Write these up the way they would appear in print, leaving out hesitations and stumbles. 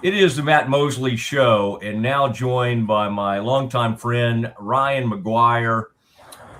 It is the Matt Mosley Show, and now joined by my longtime friend, Ryan McGuire,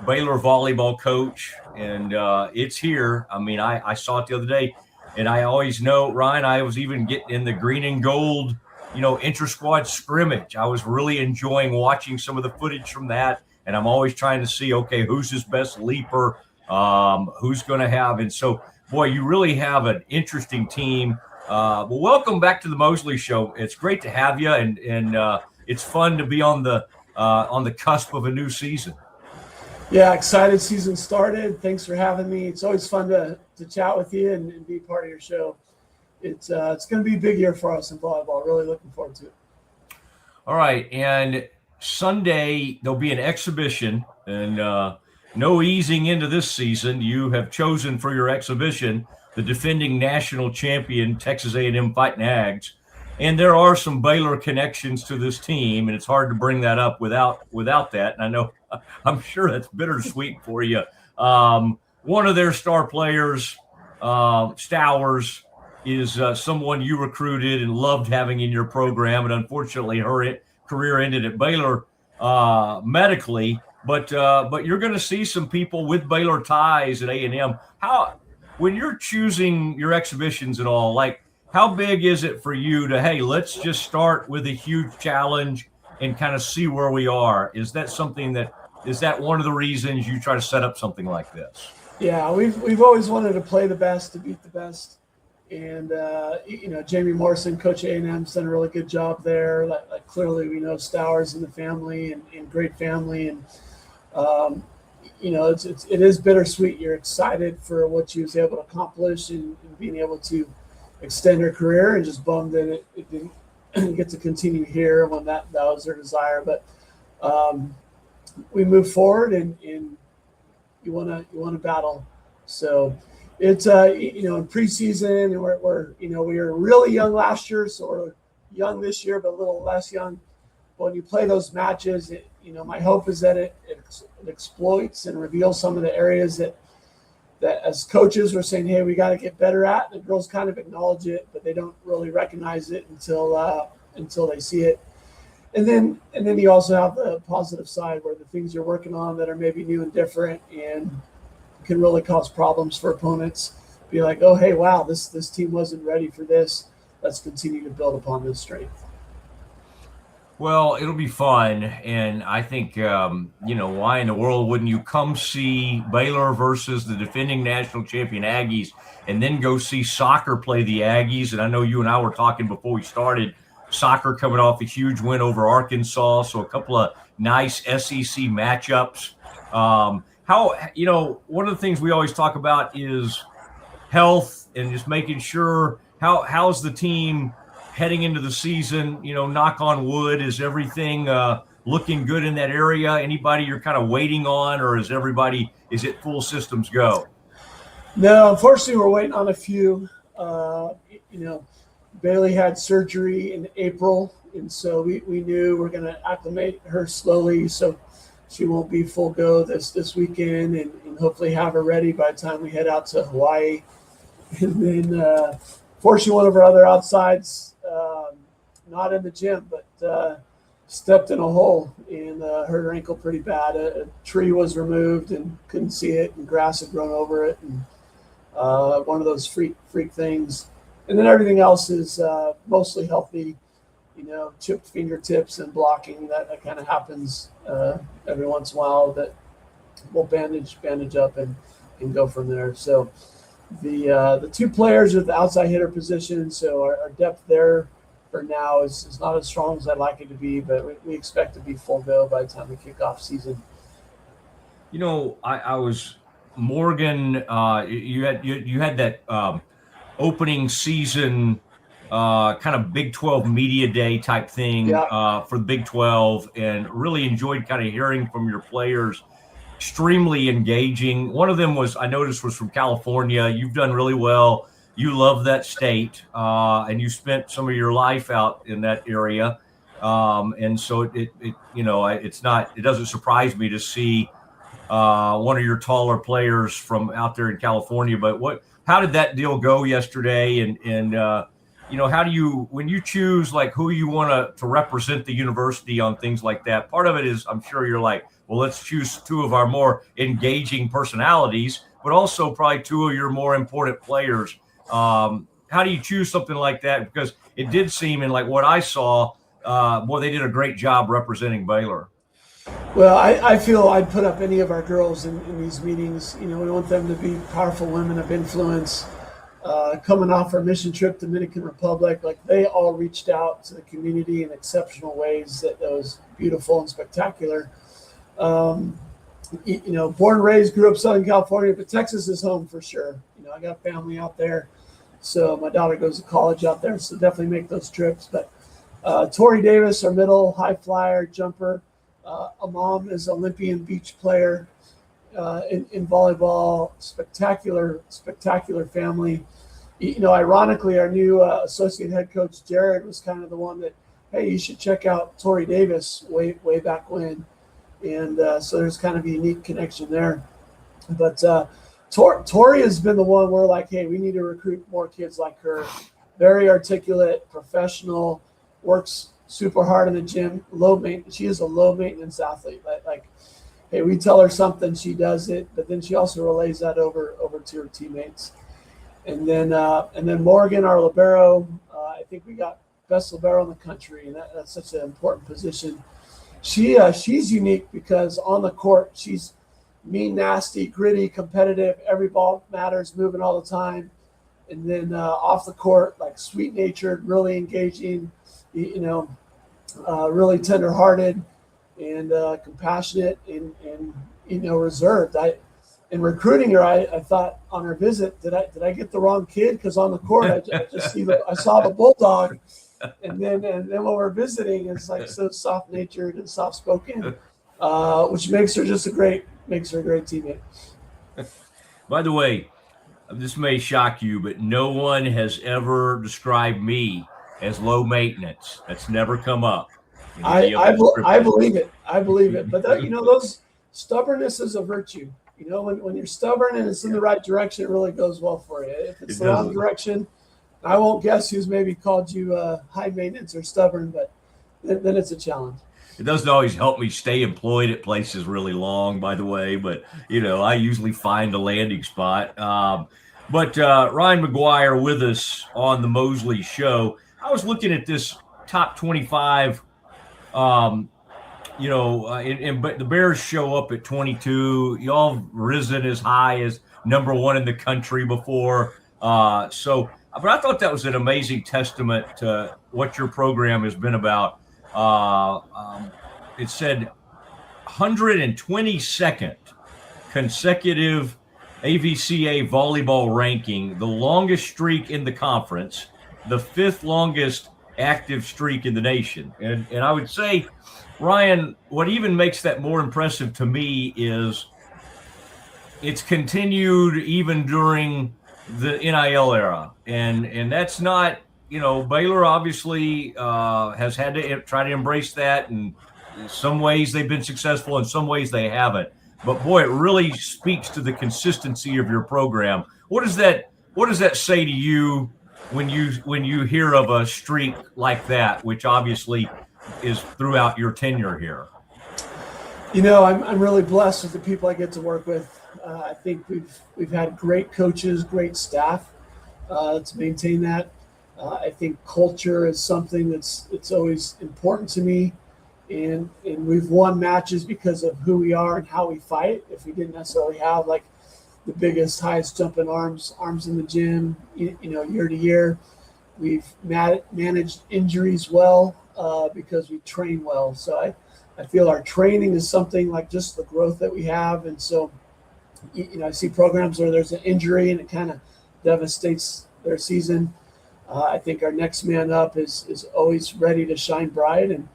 Baylor volleyball coach. And it's here. I mean, I saw it the other day, and I always know, Ryan, I was even getting in the green and gold, inter-squad scrimmage. I was really enjoying watching some of the footage from that, and I'm always trying to see, okay, who's his best leaper, who's going to have. And so, boy, you really have an interesting team. Well, welcome back to the Mosley Show. It's great to have you, and it's fun to be on the cusp of a new season. Yeah, excited season started. Thanks for having me. It's always fun to chat with you and be part of your show. It's going to be a big year for us in volleyball. Really looking forward to it. All right, and Sunday there'll be an exhibition, and no easing into this season. You have chosen for your exhibition the defending national champion Texas A&M Fighting Ags, and there are some Baylor connections to this team, and it's hard to bring that up without that. And I know, I'm sure that's bittersweet for you. One of their star players, Stowers, is someone you recruited and loved having in your program, and unfortunately her career ended at Baylor medically. But you're going to see some people with Baylor ties at A&M. When you're choosing your exhibitions and all, like, how big is it for you to, hey, let's just start with a huge challenge and kind of see where we are? Is that one of the reasons you try to set up something like this? Yeah, we've always wanted to play the best, to beat the best. And, Jamie Morrison, Coach A&M's done a really good job there. Like clearly we know Stowers and the family and great family. And, it is bittersweet. You're excited for what she was able to accomplish and being able to extend her career, and just bummed that it didn't get to continue here when that was her desire. But we move forward, and you want to battle. So it's in preseason, and we were really young last year, so we're young this year, but a little less young. But when you play those matches, my hope is that it exploits and reveals some of the areas that as coaches we're saying, hey, we got to get better at. The girls kind of acknowledge it, but they don't really recognize it until they see it. And then you also have the positive side, where the things you're working on that are maybe new and different and can really cause problems for opponents. Be like, oh, hey, wow, this team wasn't ready for this. Let's continue to build upon this strength. Well, it'll be fun, and I think, why in the world wouldn't you come see Baylor versus the defending national champion Aggies, and then go see soccer play the Aggies? And I know you and I were talking before we started, soccer coming off a huge win over Arkansas, so a couple of nice SEC matchups. One of the things we always talk about is health and just making sure how's the team heading into the season, knock on wood. Is everything looking good in that area? Anybody you're kind of waiting on, or is it full systems go? No, unfortunately, we're waiting on a few. Bailey had surgery in April, and so we knew we're going to acclimate her slowly, so she won't be full go this weekend, and hopefully have her ready by the time we head out to Hawaii. And then, fortunately, one of our other outsides, not in the gym, but stepped in a hole and hurt her ankle pretty bad. A tree was removed and couldn't see it, and grass had grown over it, and one of those freak things. And then everything else is mostly healthy, chipped fingertips and blocking. That kind of happens every once in a while, that we'll bandage up and go from there. So the two players at the outside hitter position, so our depth there for now is not as strong as I'd like it to be, but we expect to be full go by the time we kick off season. I was Morgan. You had that opening season kind of Big 12 media day type thing for the Big 12, and really enjoyed kind of hearing from your players. Extremely engaging. One of them was from California. You've done really well. You love that state, and you spent some of your life out in that area, and so it doesn't surprise me to see one of your taller players from out there in California. But how did that deal go yesterday? And how do you, when you choose like who you want to represent the university on things like that, part of it is, I'm sure you're like, well, let's choose two of our more engaging personalities, but also probably two of your more important players. How do you choose something like that? Because it did seem, in like what I saw, boy, they did a great job representing Baylor. Well, I feel I'd put up any of our girls in these meetings. We want them to be powerful women of influence. Coming off our mission trip to Dominican Republic, like they all reached out to the community in exceptional ways that was beautiful and spectacular. Born and raised, grew up Southern California, but Texas is home for sure. I got family out there. So my daughter goes to college out there, so definitely make those trips. But Tori Davis, our middle high flyer jumper. A mom is Olympian beach player in volleyball. Spectacular family. Ironically, our new associate head coach, Jared, was kind of the one that, hey, you should check out Tori Davis way back when. And so there's kind of a unique connection there. But Tori has been the one where like, hey, we need to recruit more kids like her. Very articulate, professional, works super hard in the gym, she is a low maintenance athlete. Like, hey, we tell her something, she does it, but then she also relays that over to her teammates. And then Morgan, our libero, I think we got best libero in the country, and that's such an important position. She's unique because on the court she's mean, nasty, gritty, competitive. Every ball matters, moving all the time. And then off the court, like sweet-natured, really engaging. Really tender-hearted and compassionate and reserved. In recruiting her, I thought on her visit, did I get the wrong kid? Because on the court, I saw the bulldog, and then when we're visiting, it's like so soft-natured and soft-spoken, which makes her a great teammate. By the way, this may shock you, but no one has ever described me as low maintenance. That's never come up. I believe it. But those stubbornness is a virtue. When you're stubborn and it's in the right direction, it really goes well for you. If it's the wrong direction, I won't guess who's maybe called you high maintenance or stubborn, but then it's a challenge. It doesn't always help me stay employed at places really long, by the way, but I usually find a landing spot. But Ryan McGuire with us on the Mosley Show. I was looking at this top 25, but the Bears show up at 22. Y'all have risen as high as number one in the country before. But I thought that was an amazing testament to what your program has been about. It said 122nd consecutive AVCA volleyball ranking, the longest streak in the conference, the fifth longest active streak in the nation. And I would say, Ryan, what even makes that more impressive to me is it's continued even during the NIL era. And that's not, Baylor obviously has had to try to embrace that. And in some ways they've been successful, in some ways they haven't. But boy, it really speaks to the consistency of your program. What does that say to you when you hear of a streak like that, which obviously is throughout your tenure here? I'm really blessed with the people I get to work with. I think we've had great coaches, great staff to maintain that. I think culture is something it's always important to me. And we've won matches because of who we are and how we fight. If we didn't necessarily have like the biggest, highest jumping arms in the gym, year to year, we've managed injuries well because we train well. So I feel our training is something like just the growth that we have. And so, I see programs where there's an injury and it kind of devastates their season. I think our next man up is always ready to shine bright, and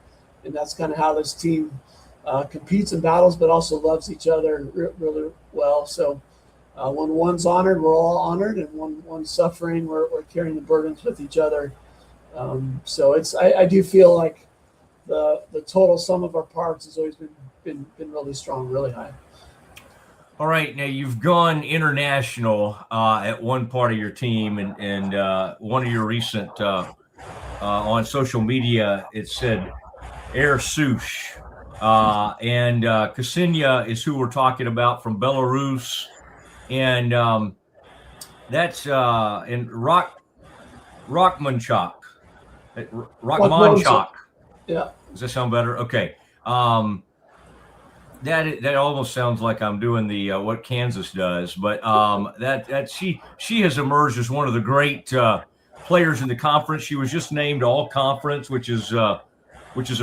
that's kind of how this team competes and battles, but also loves each other really well. So when one's honored, we're all honored, and when one's suffering, we're carrying the burdens with each other. So I do feel like the total sum of our parts has always been really strong, really high. All right, now you've gone international at one part of your team, and one of your recent on social media, it said Air Souche. And Ksenia is who we're talking about from Belarus. And that's in Rockmanchuk. Rockmanchuk. Yeah. Does that sound better? Okay. That almost sounds like I'm doing the what Kansas does, but that she has emerged as one of the great players in the conference. She was just named All Conference, which is a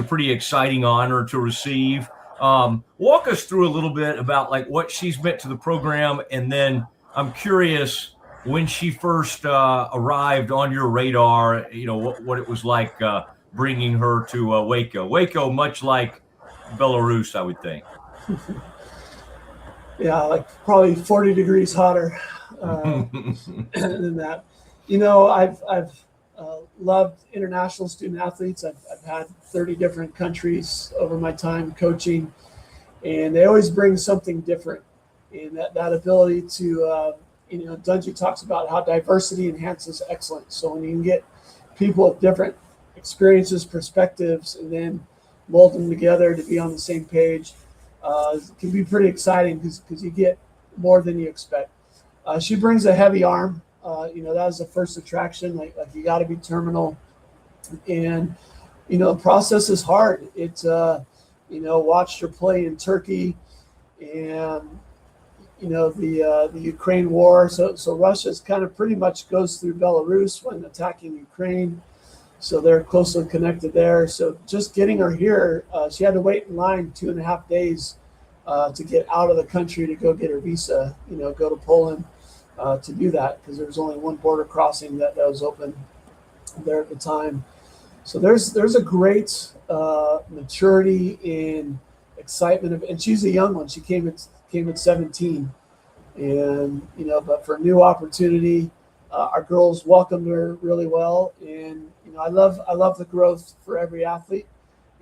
pretty exciting honor to receive. Walk us through a little bit about like what she's meant to the program, and then I'm curious when she first arrived on your radar. You know what it was like bringing her to Waco. Waco, much like Belarus, I would think. Yeah, like probably 40 degrees hotter than that. You know, I've loved international student athletes. I've had 30 different countries over my time coaching, and they always bring something different. And that ability to, you know, Dungy talks about how diversity enhances excellence. So when you can get people with different experiences, perspectives, and then mold them together to be on the same page, it can be pretty exciting because you get more than you expect. She brings a heavy arm. You know, that was the first attraction. Like you got to be terminal, and you know the process is hard. It's you know, watched her play in Turkey, and you know the Ukraine war. So Russia's kind of pretty much goes through Belarus when attacking Ukraine. So they're closely connected there. So just getting her here, she had to wait in line 2.5 days to get out of the country to go get her visa, you know, go to Poland to do that because there was only one border crossing that was open there at the time. So there's a great maturity and excitement and she's a young one. She came at 17, and you know, but for a new opportunity, our girls welcomed her really well, and you know, I love the growth for every athlete,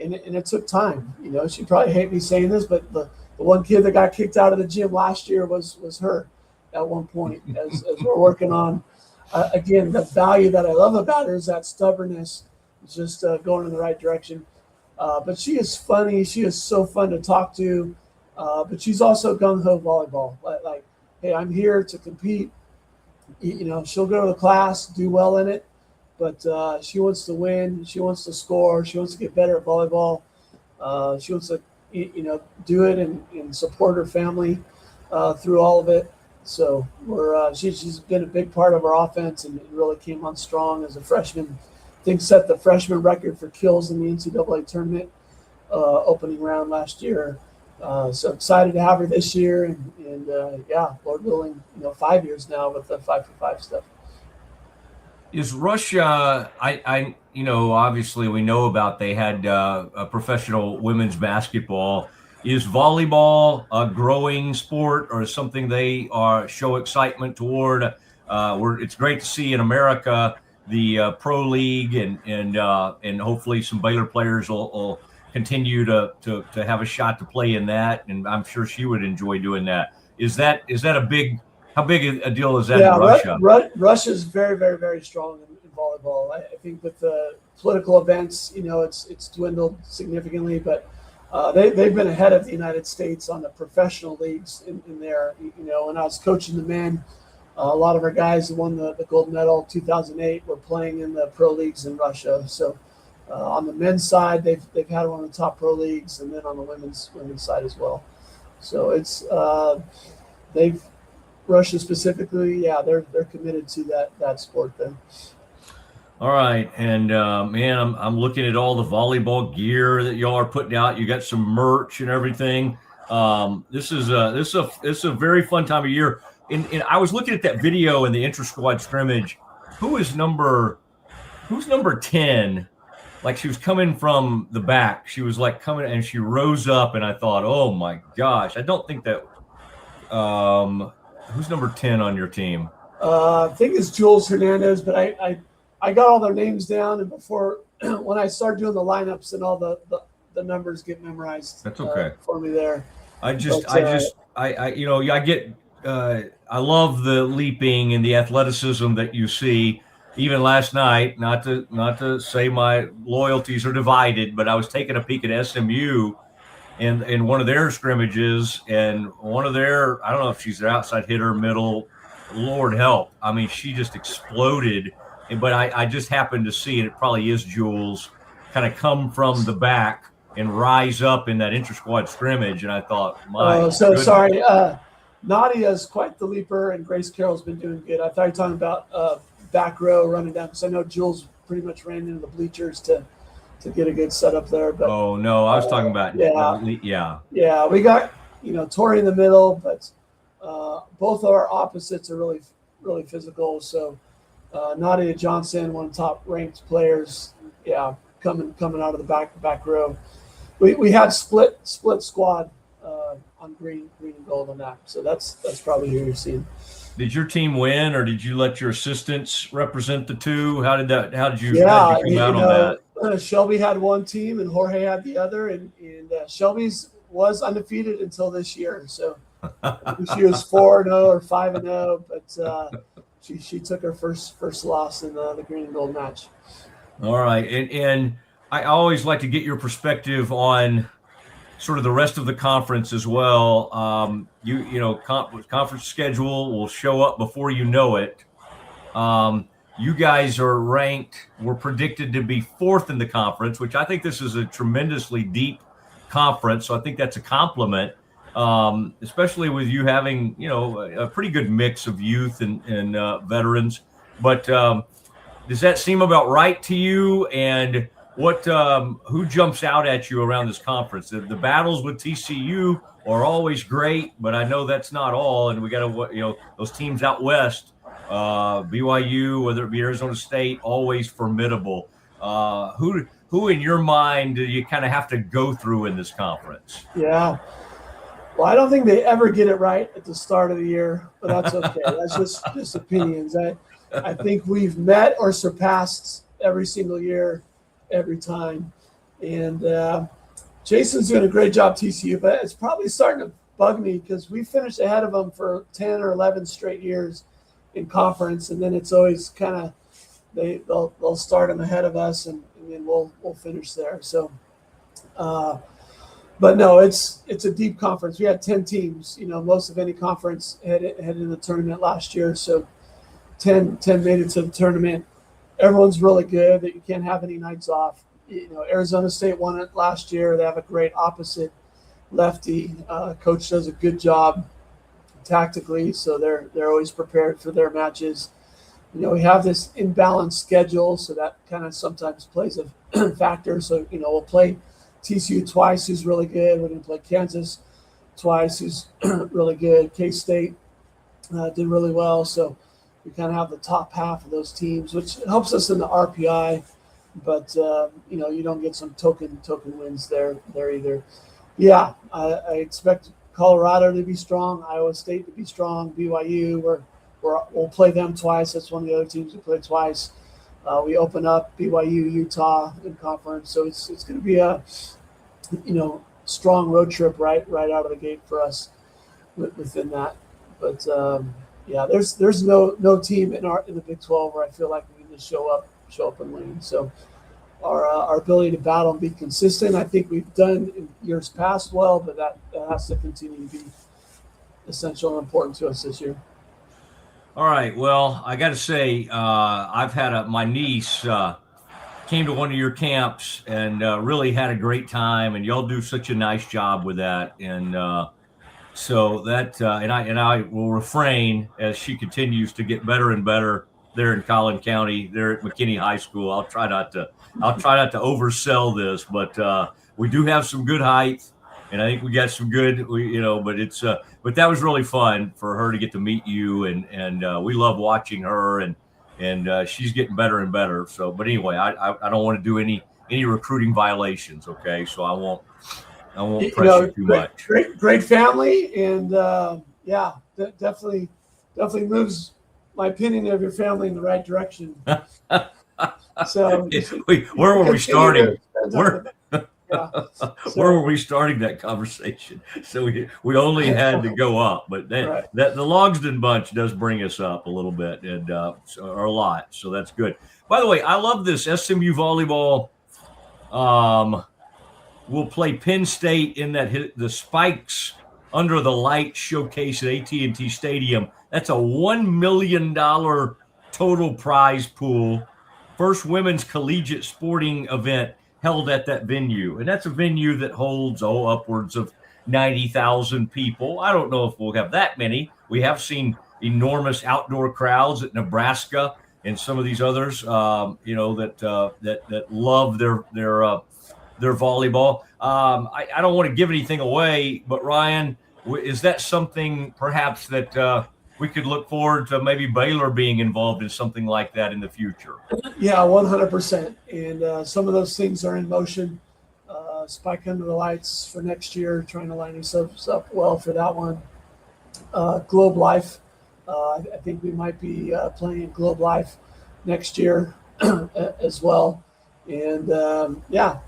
and it took time. You know, she'd probably hate me saying this, but the one kid that got kicked out of the gym last year was her at one point. As we're working on, again, the value that I love about her is that stubbornness, just going in the right direction. But she is funny. She is so fun to talk to. But she's also gung-ho volleyball. Like, hey, I'm here to compete. You know, she'll go to the class, do well in it, but she wants to win. She wants to score. She wants to get better at volleyball. She wants to, you know, do it and support her family through all of it. So she's been a big part of our offense and really came on strong as a freshman. I think set the freshman record for kills in the NCAA tournament opening round last year. So excited to have her this year, and yeah, Lord willing, you know, 5 years now with the 5-for-5 stuff. Is Russia? I you know, obviously we know about they had a professional women's basketball. Is volleyball a growing sport or something they show excitement toward? It's great to see in America the pro league and hopefully some Baylor players will continue to have a shot to play in that, and I'm sure she would enjoy doing that. Is that how big a deal is that in Russia? Russia's very, very, very strong in volleyball. I think with the political events, you know, it's dwindled significantly, but they've been ahead of the United States on the professional leagues in there. You know, when I was coaching the men, a lot of our guys who won the gold medal 2008 were playing in the pro leagues in Russia. So on the men's side, they've had one of the top pro leagues, and then on the women's side as well. So it's Russia specifically, yeah, they're committed to that sport there. All right, and man, I'm looking at all the volleyball gear that y'all are putting out. You got some merch and everything. This is a very fun time of year. And I was looking at that video in the inter-squad scrimmage. Who's number 10? Like she was coming from the back. She was like coming and she rose up, and I thought, oh my gosh, I don't think that. Who's number 10 on your team? I think it's Jules Hernandez, but I got all their names down, and before when I start doing the lineups and all the numbers get memorized. That's okay for me there. I just I get, I love the leaping and the athleticism that you see. Even last night, not to say my loyalties are divided, but I was taking a peek at SMU in one of their scrimmages, and one of their, I don't know if she's their outside hitter, middle, Lord help. I mean, she just exploded. But I just happened to see, and it probably is Jules, kind of come from the back and rise up in that inter-squad scrimmage. And I thought, so sorry. Nadia's quite the leaper, and Grace Carroll's been doing good. I thought you were talking about back row running down, because I know Jules pretty much ran into the bleachers to get a good setup there. But oh no, I was talking about yeah. We got Tori in the middle, but both of our opposites are really really physical. So Nadia Johnson, one of the top ranked players, coming out of the back row. We had split squad on green and gold on that. So that's probably who you're seeing. Did your team win, or did you let your assistants represent the two? How did you come out on that? Shelby had one team and Jorge had the other, and Shelby's was undefeated until this year. So she was 4-0 or 5-0, but she took her first loss in the green and gold match. All right, and I always like to get your perspective on sort of the rest of the conference as well. Conference schedule will show up before you know it. You guys are ranked, we're predicted to be 4th in the conference, which I think this is a tremendously deep conference. So I think that's a compliment, especially with you having, a pretty good mix of youth and veterans. But does that seem about right to you? And who jumps out at you around this conference? The battles with TCU are always great, but I know that's not all. And we got to, those teams out west, BYU, whether it be Arizona State, always formidable. Who in your mind do you kind of have to go through in this conference? Yeah. Well, I don't think they ever get it right at the start of the year, but that's okay. That's just opinions. I think we've met or surpassed every single year, every time. And Jason's doing a great job TCU, but it's probably starting to bug me because we finished ahead of them for 10 or 11 straight years in conference, and then it's always kind of they'll start them ahead of us, and then we'll finish there. So, but no, it's a deep conference. We had 10 teams. Most of any conference headed in the tournament last year. So 10 made it to the tournament. Everyone's really good. That you can't have any nights off. Arizona State won it last year. They have a great opposite lefty. Coach does a good job tactically, so they're always prepared for their matches. We have this imbalanced schedule, so that kind of sometimes plays a factor. So we'll play TCU twice, who's really good. We're going to play Kansas twice, who's really good. K-State did really well, so we kind of have the top half of those teams, which helps us in the RPI. But you don't get some token wins there either. Yeah, I expect Colorado to be strong, Iowa State to be strong, BYU. We'll play them twice. That's one of the other teams we play twice. We open up BYU, Utah in conference, so it's going to be a strong road trip right out of the gate for us within that. But there's no team in the Big 12 where I feel like we can just show up and win. So our ability to battle and be consistent, I think we've done in years past well, but that has to continue to be essential and important to us this year. All right. Well, I got to say, I've had my niece came to one of your camps and really had a great time, and y'all do such a nice job with that. And so that and I will refrain as she continues to get better and better there in Collin County, there at McKinney High School. I'll try not to oversell this, but we do have some good height, and I think we got some good, but that was really fun for her to get to meet you, and we love watching her, and she's getting better and better. So, but anyway, I don't want to do any recruiting violations. Okay. So I won't press you too much. Great family. And definitely moves my opinion of your family in the right direction. So where were we starting? Yeah. Where were we starting that conversation? So we only had to go up, but that the Logsdon bunch does bring us up a little bit and or a lot. So that's good. By the way, I love this SMU volleyball. We'll play Penn State in the Spikes Under the Light showcase at AT&T Stadium. That's a $1 million total prize pool. First women's collegiate sporting event held at that venue. And that's a venue that holds, upwards of 90,000 people. I don't know if we'll have that many. We have seen enormous outdoor crowds at Nebraska and some of these others, that love their volleyball. I don't want to give anything away, but Ryan, is that something perhaps that we could look forward to maybe Baylor being involved in something like that in the future? Yeah, 100%. And some of those things are in motion. Spike Under the Lights for next year, trying to line ourselves up well for that one. Globe Life. I think we might be playing Globe Life next year as well. And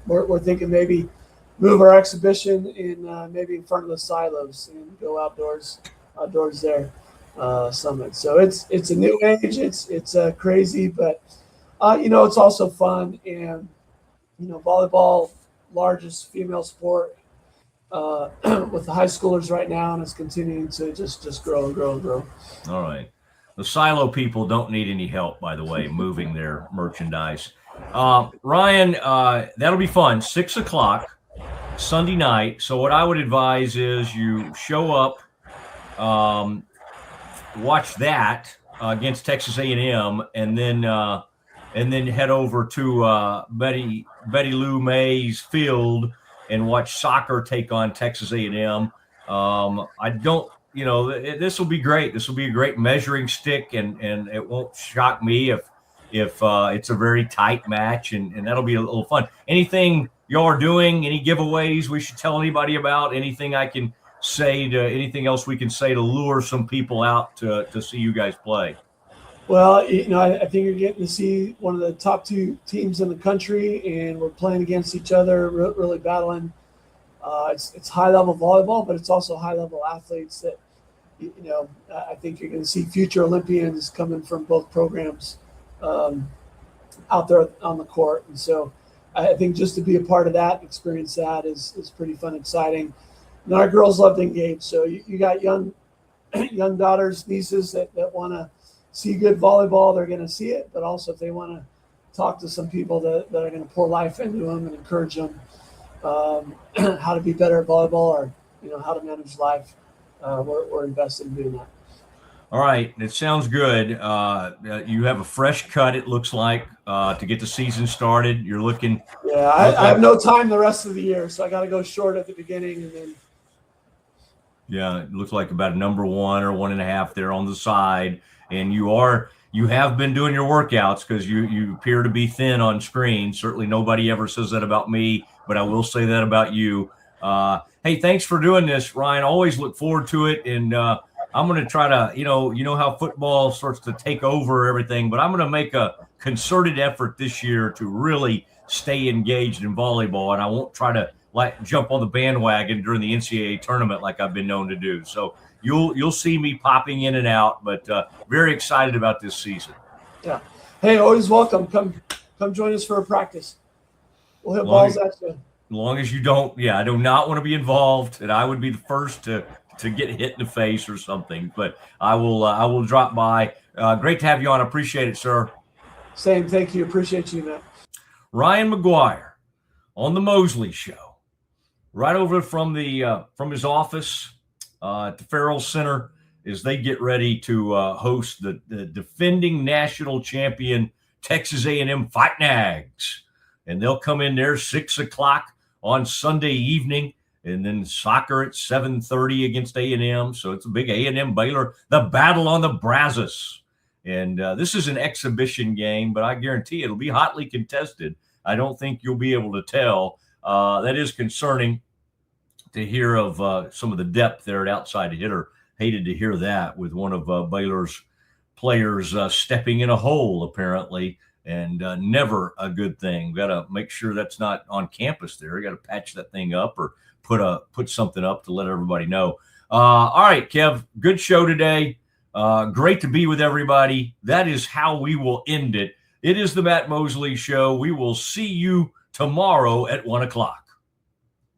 we're thinking maybe move our exhibition in maybe in front of the silos and go outdoors there. Summit. So it's a new age. It's crazy, but it's also fun. And volleyball, largest female sport with the high schoolers right now, and it's continuing to just grow and grow and grow. All right. The silo people don't need any help, by the way, moving their merchandise. Ryan, that'll be fun. 6:00 Sunday night. So what I would advise is you show up, watch that against Texas A&M, and then head over to Betty Lou May's field and watch soccer take on Texas A&M. This will be great. This will be a great measuring stick, and it won't shock me if it's a very tight match, and that'll be a little fun. Anything y'all are doing? Any giveaways we should tell anybody about? Anything anything else we can say to lure some people out to see you guys play? Well, I think you're getting to see one of the top two teams in the country, and we're playing against each other, really battling. It's high-level volleyball, but it's also high-level athletes that, I think you're going to see future Olympians coming from both programs out there on the court. And so I think just to be a part of that, experience that is pretty fun, exciting. And our girls love to engage. So you got young daughters, nieces that want to see good volleyball, they're going to see it. But also if they want to talk to some people that are going to pour life into them and encourage them how to be better at volleyball or, how to manage life, we're invested in doing that. All right. It sounds good. You have a fresh cut, it looks like, to get the season started. You're looking. Yeah, I have no time the rest of the year, so I got to go short at the beginning and then. Yeah, it looks like about a number 1 or 1.5 there on the side. And you have been doing your workouts because you appear to be thin on screen. Certainly nobody ever says that about me, but I will say that about you. Hey, thanks for doing this, Ryan. Always look forward to it. And I'm going to try to, you know how football starts to take over everything, but I'm going to make a concerted effort this year to really stay engaged in volleyball. And I won't try to jump on the bandwagon during the NCAA tournament like I've been known to do. So you'll see me popping in and out, but very excited about this season. Yeah. Hey, always welcome. Come join us for a practice. We'll hit balls at you. As long as you don't, I do not want to be involved, and I would be the first to get hit in the face or something. But I will drop by. Great to have you on. Appreciate it, sir. Same. Thank you. Appreciate you, Matt. Ryan McGuire on the Mosley Show, right over from his office at the Farrell Center as they get ready to host the defending national champion Texas A&M Fighting Ags. And they'll come in there 6:00 on Sunday evening, and then soccer at 7:30 against A&M. So it's a big A&M Baylor, the battle on the Brazos. And this is an exhibition game, but I guarantee it'll be hotly contested. I don't think you'll be able to tell. That is concerning to hear of some of the depth there at outside hitter. Hated to hear that with one of Baylor's players stepping in a hole, apparently, and never a good thing. Got to make sure that's not on campus there. Got to patch that thing up or put something up to let everybody know. All right, Kev, good show today. Great to be with everybody. That is how we will end it. It is the Matt Mosley Show. We will see you tomorrow at 1 o'clock.